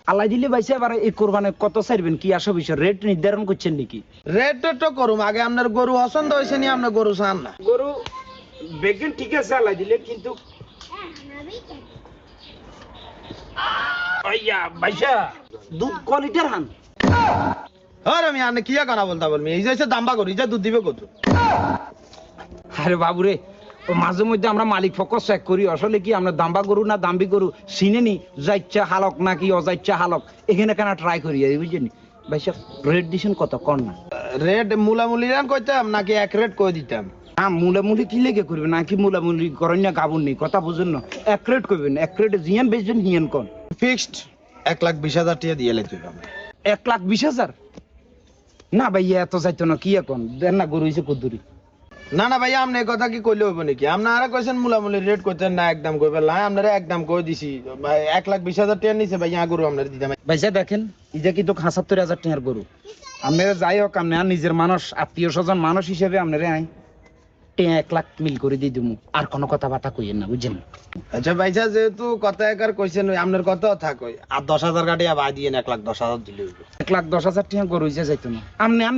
আল্লাহ দিলে ভাইসা এবার এই কোরবানে কত চাইবেন কি আসো বিষয় রেট নির্ধারণ করছেন নাকি? রেট তো করুম আগে আপনার গরু পছন্দ হয়েছে নি আপনার গরু চান না? গরু বেগেন ঠিক আছে আল্লাহ দিলে কিন্তু ভাইসা দুধ ক লিটার হান? আরে আমি আনে কিয়া কানা বলতা বলমি এই যে দাম্বা করি যে দুধ দিবে কত? আরে বাবুরে মাঝে মধ্যে আমরা মালিক ফোকাস চেক করি আসলে কি আমরা দাম্বা গরু না দাম্বি গরু চিনে নি যাইচ্ছা হালক নাকি অযাইচ্ছা হালক এখানে কেন ট্রাই করি বুঝছেন ভাইসা রেট দিছেন কত কর না? রেট মুলামুলি রান কইতাম নাকি এক রেট কই দিতাম? মুলামুলি কি লেগে করবে নাকি মুলামুলি করেন না গাবুন নেই কথা বুঝুন না এক রেট করবেন এক রেট জিয়ান বেচবেন হিয়ান কন ফিক্সড 1,20,000 টাকা দিয়ে লেতে হবে। 1,20,000 না ভাইয়া এত যাইতো না কি এখন দেন না গরু হইছে কুদুরি। না না ভাই আপনি কথা কি কইলে হইব নাকি? আপনারা কইছেন মুলামুলি রেট কইতেন না একদম কইবে না আপনারা একদম কই দিছি 1,20,000 টাকা নিছে ভাই গরু আপনারা দিতাম। ভাইসা দেখেন ইজা কিন্তু 75,000 টাকার গরু আপনারা যাই হোক আপনি নিজের মানুষ আত্মীয় স্বজন মানুষ হিসেবে আপনারা আই 1 লাখ মিল করে দিয়ে দিমু আর কোনো কথাবার্তা কইেন না বুঝছেন? আচ্ছা ভাইসা যেহেতু কথা একার কইছেন আপনার কথা থাক আর 10,000 কাটিয়া বাই দিয়ে 1,10,000 দিলে হইব। 1,10,000 টাকা গরু হইছে যাইতো না আপনি আর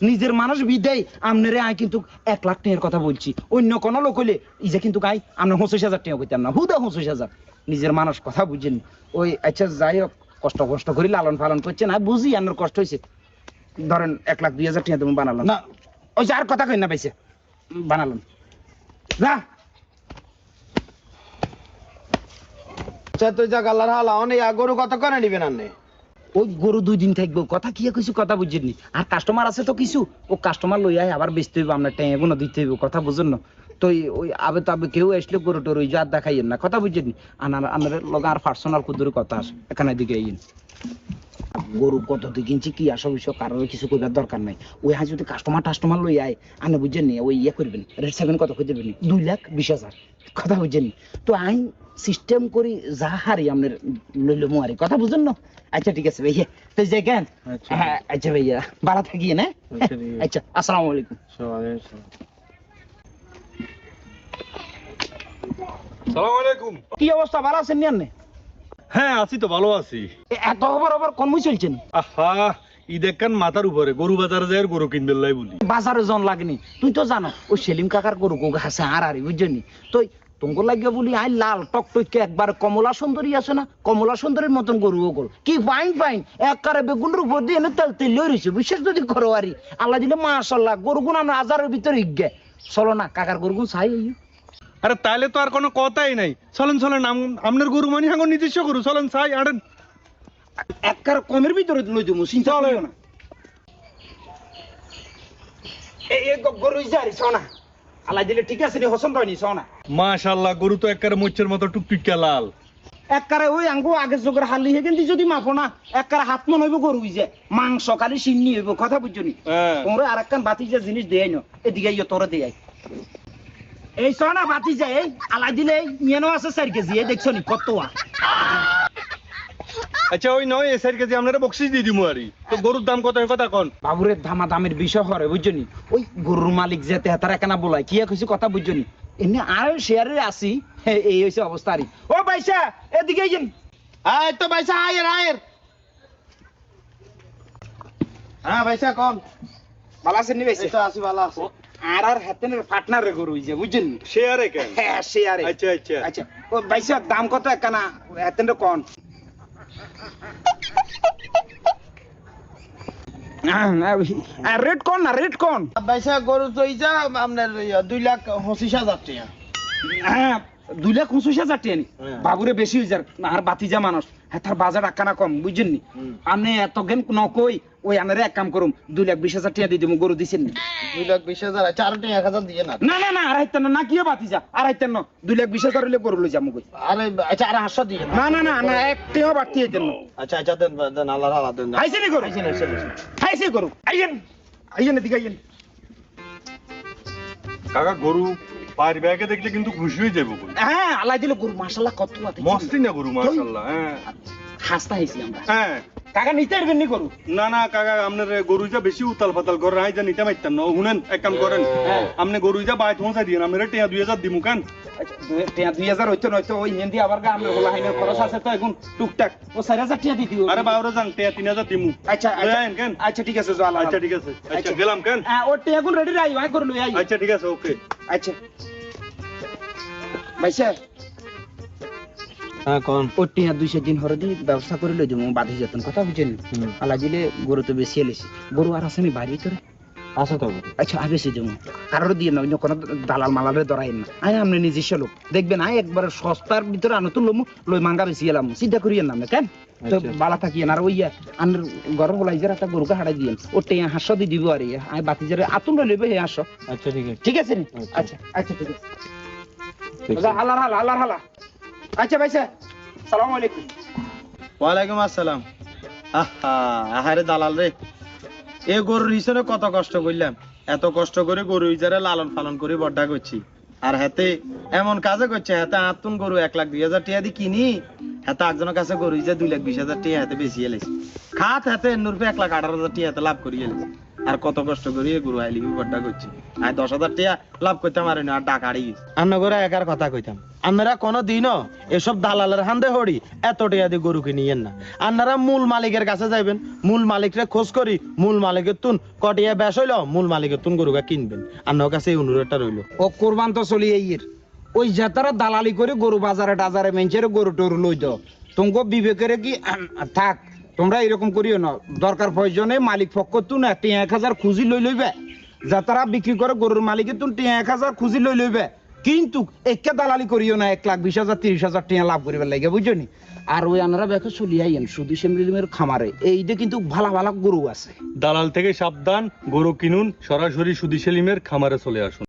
নিজের মানুষ বিদায় আপনারে আই কিন্তু 1 লাখ টাকার কথা বলছি অন্য কোন লোক হইলে ইজা কিন্তু গাই আমরা 25,000 টাকা কইতাম না হুদা 25,000 নিজের মানুষ কথা বুঝছেন ওই আচ্ছা যাই হোক কষ্ট করে লালন পালন করছেন আর বুঝি আপনার কষ্ট হইছে ধরেন 1,02,000 টাকা তুমি বানালাম না ওই যে আর কথা কই না পাইছে বানালাম না আচ্ছা তুই যা গাল্লার হালা অনেক গরু কত করে নিবেন আপনি? ওই গরু 2 দিন থাকবো কথা কি কইছি কথা বুঝছেন আর কাস্টমার আছে তো কিছু ও কাস্টমার লই আয় আবার বেচতে হইব আমরা টাইম এগুলো দিতে হইব কথা বুঝুন না তো ওই আবে তো কেউ আসলে গরু টরু ওই জাত দেখাইয়েন না কথা বুঝছেন আমার লগে আর পার্সোনাল কুদুরি কথা আছে এখানে দিকে আইন গরু কত দিয়ে কিনছি কি আসল বিষয় কারোর কিছু কইবার দরকার নাই ওই হ্যাঁ যদি কাস্টমার লই আয় আনে বুঝছেন নি ওই করবেন রেট সেভেন কত করে দেবেন 2,20,000 কথা বুঝছেন তো আইন সিস্টেম করি যা হারি আপনার লইল মুয়ারি কথা বুঝুন না আচ্ছা ঠিক আছে ভাইয়া তো যাই কেন আচ্ছা ভাইয়া ভালো থাকিয়ে না আচ্ছা আসসালামু আলাইকুম। সালাম আলাইকুম। কি অবস্থা ভালো আছেন নি? হ্যাঁ আছি তো ভালো আছি। এত খবর কমই চলছেন? আহা ঈদ একখান মাথার উপরে গরু বাজারে যায় গরু কিনবে লাই বলি বাজারে জন লাগনি তুই তো জানো ওই সেলিম কাকার গরু গোগা আছে আরি বুঝছনি তো তোমার লাগিয়ে বলি আই লাল টকটকে একবার কমলা সুন্দরী আছে না কমলা সুন্দরীর মতন গরু ও গরু কি ফাইন একবারে বেগুনের উপর দিয়ে এনে তেল রয়েছে বিশ্বাস যদি করো আরি আল্লাহ দিলে মাশাআল্লাহ গরুগুন আমরা হাজারের ভিতরে ইগে চলো না কাকার গরুগুন চাই। আরে তাইলে তো আর কোনো কথাই নাই চলেন আপনার গরু মানি হাঙ্গর নিজস্ব গরু চলেন চাই আড়েন একবার কমের ভিতরে লই দেবো চিন্তা করিও না এই গরু যারি সোনা আল্লাহ দিলে ঠিক আছে নি পছন্দ হয়নি সোনা মাশাআল্লাহ গরু তো একবারে মোচ্চের মতো টুকটুকা লাল একবারে ওই আঙ্গু আগে যোগের হালি হে কিন্তু যদি মাপো না একবারে হাত মন হইব গরু যে মাংস খালি সিন্নি হইব কথা বুঝছনি তোমরা আরেকখান বাতি যে জিনিস দেয় না এদিকে ইয়ে তোরে দেয় এই সোনা বাতি যায় এই আল্লাহ দিলে মেনো আছে 4 কেজি এই দেখছো নি কত আচ্ছা ওই নয় 4 কেজি আপনারা বকশিস দিয়ে দিমু আরি তো গরুর দাম কত কথা কোন বাবুরে দামের বিষয় হরে বুঝছনি ওই গরুর মালিক যেতে হাতার একনা বলাই কি কইছি কথা বুঝছনি এমনি আর শেয়ারে আসি এই হইছে অবস্থা আরি ও ভাইসা এদিকে আইন এই তো ভাইসা আয়ের হ্যাঁ ভাইসা কোন ভালো আছেন নি ভাইসা? এই তো আছি ভালো আছি। আর হাতেনের পার্টনারে গরু হইছে বুঝছেন শেয়ারে কেন? হ্যাঁ শেয়ারে আচ্ছা ও ভাইসা দাম কত একনা হাতেনের কোন রেট কোন না রেট কোন ভাইসা গরু তো ইজা আপনার 2,25,000 টাকা। হ্যাঁ 2,25,000 টাকা নি বাবুরে বেশি হয়ে যার আর বাতিজা মানুষ হ্যাঁ তার বাজার আকানা কম বুঝছেন নি আপনি এত জ্ঞান নকই ওই আনারে এক কাম করুম 2,20,000 টাকা দিয়ে দিব গরু দিছেন নি 2,20,000 আচ্ছা আর 1,000 দিয়ে না না আড়াইতেন না কিও বাতিজা আড়াইতেন না 2,20,000 হইলে গরু লই যামু কই আরে আচ্ছা আর 800 দিয়ে না এক টাকা বাড়তি হইতেন না আচ্ছা দেন আল্লাহর হালা দেন আইছে নি গরু আইছে গরু আইয়েন এদিকে আইয়েন কাকা গরু পার ব্যাগে দেখলে কিন্তু খুশি হয়ে যাবো হ্যাঁ আল্লাহ দিলে গরু মাশাআল্লাহ কত আছে মস্তি না গরু মাশাআল্লাহ হ্যাঁ হাসতা হইছি আমরা হ্যাঁ কাকা নিতে পারবেন নি গরু? না না কাকা আপনার গরুইটা বেশি উতাল পাতাল করেন আই যা নিতে পারতেন না শুনেন এক কাম করেন হ্যাঁ। আপনি গরুইটা বাইত পৌঁছাই দিন আপনার টিয়া 2000 দিমু কেন আচ্ছা, 2000 হইতো নয়তো ওই হিন্দি আবার গা আমরা হলা হাইনের খরচ আছে তো এখন টুকটাক ও 4000 টাকা দিতে হবে। আরে বাবুরে যান টিয়া 3000 দিমু আচ্ছা লই আইন কেন আচ্ছা ঠিক আছে চল আচ্ছা ঠিক আছে আচ্ছা গেলাম কেন ও টাকা এখন রেডি রাই আই করে লই আই। আচ্ছা ঠিক আছে ওকে আচ্ছা ভাইসা হ্যাঁ কোন ও টাকা 200 দিন হরে দি ব্যবস্থা করে লই দেবো বাঁধি যেতেন কথা বুঝেন আলাজিলে গরু তো বেশি এলেছি গরু আর আছে নি বাড়ি ভিতরে আসো তো আচ্ছা আবেছি দেবো কারোর দিয়ে না অন্য কোনো দালাল মালালে ধরাই না আয় আপনি নিজস্ব লোক দেখবেন আয় একবার সস্তার ভিতরে আনো তো লমু লই মাঙ্গা বেশি এলাম চিন্তা করিয়েন না আপনি কেন তো আচ্ছা। বালা থাকিয়েন আর ওইয়া আনের ঘর বলাই যে একটা গরুকে হারাই দিয়েন ও টেয়া হাঁসো দি দিব আর আয় বাতি যারে আতুন লইবে হে হাঁসো আচ্ছা ঠিক আছে ঠিক আছে নি আচ্ছা আচ্ছা ঠিক আছে আল্লাহ হালা আচ্ছা ভাইসা সালাম আলাইকুম। ওয়ালাইকুম আসসালাম। আহারে দালাল রে, এ গরুর হিসেবে কত কষ্ট করলাম, এত কষ্ট করে গরু ইজারে লালন পালন করে বড্ডা করছি, আর হাতে এমন কাজে করছে, হাতে আতুন গরু 1,20,000 টাকা দিয়ে কিনি, হাতে একজনের কাছে গরু ইজা 2,20,000 টাকা হাতে বেশি এলেছে, খাত হাতে এর 1,18,000 টাকা হাতে লাভ করি এলেছে, আর কত কষ্ট করি গরু আইলি বড্ডা করছি, আর 10,000 টাকা লাভ করতে পারি না, আর টাকা হারিয়ে গেছে। আন্নগরে একার কথা কইতাম, আপনারা কোনো দিনও এসব দালালের হান্দে হড়ি এত টাকা দিয়ে গরু কিনিয়েন না, আপনারা মূল মালিকের কাছে যাইবেন, মূল মালিকরে খোঁজ করি, মূল মালিকের তুন কটিয়া বেশ হইল, মূল মালিকের তুন গরুকে কিনবেন, আপনার কাছে এই অনুরোধটা রইল। ও কোরবান তো চলি এইর ওই যাতারা দালালি করে গরু বাজারে টাজারে মেঞ্চের গরু টরু লই দাও, তোমাকে বিবেকের কি থাক, তোমরা এরকম করিও না, দরকার প্রয়োজনে মালিক পক্ষ তুন 1,000 খুঁজি লই লইবে, যাতারা বিক্রি করে গরুর মালিকের তুন 1,000 খুঁজি লই লইবে, কিন্তু একে দালালি করিও না 1,20,000 30,000 টাকা লাভ করিবার লাগে বুঝছো নি। আর ওই আনারা দেখো চলি আইন শুধু সেমরিমের খামারে এইটা কিন্তু ভালো ভালো গরু আছে। দালাল থেকে সাবধান, গরু কিনুন, সরাসরি সুদি সেলিমের খামারে চলে আসুন।